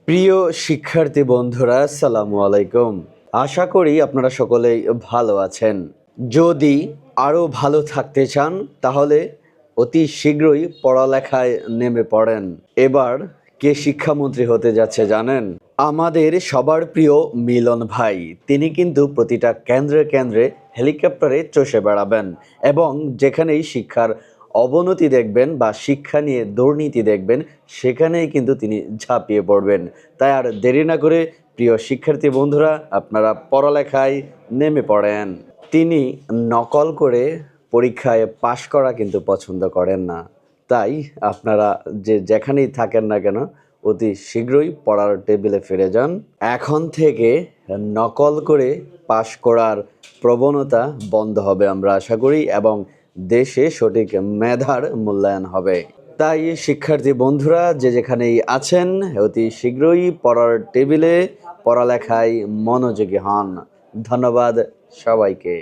প্রিয় শিক্ষার্থী বন্ধুরা, আসসালামু আলাইকুম। আশা করি আপনারা সকলেই ভালো আছেন। যদি আরও ভালো থাকতে চান তাহলে অতি শীঘ্রই পড়ালেখায় নেমে পড়েন। এবার কে শিক্ষামন্ত্রী হতে যাচ্ছে জানেন? আমাদের সবার প্রিয় মিলন ভাই। তিনি কিন্তু প্রতিটা কেন্দ্রে কেন্দ্রে হেলিকপ্টারে চষে বেড়াবেন এবং যেখানেই শিক্ষার অবনতি দেখবেন বা শিক্ষা নিয়ে দুর্নীতি দেখবেন সেখানেই কিন্তু তিনি ঝাঁপিয়ে পড়বেন। তাই আর দেরি না করে প্রিয় শিক্ষার্থী বন্ধুরা, আপনারা পড়ালেখায় নেমে পড়েন। তিনি নকল করে পরীক্ষায় পাশ করা কিন্তু পছন্দ করেন না। তাই আপনারা যেখানেই থাকেন না কেন অতি শীঘ্রই পড়ার টেবিলে ফিরে যান। এখন থেকে নকল করে পাশ করার প্রবণতা বন্ধ হবে আমরা আশা করি, এবং দেশে সঠিক মেধার মূল্যায়ন হবে। তাই শিক্ষার্থী বন্ধুরা যেখানেই আছেন অতি শীঘ্রই পড়ার টেবিলে পড়ালেখায় মনোযোগী হন। ধন্যবাদ সবাইকে।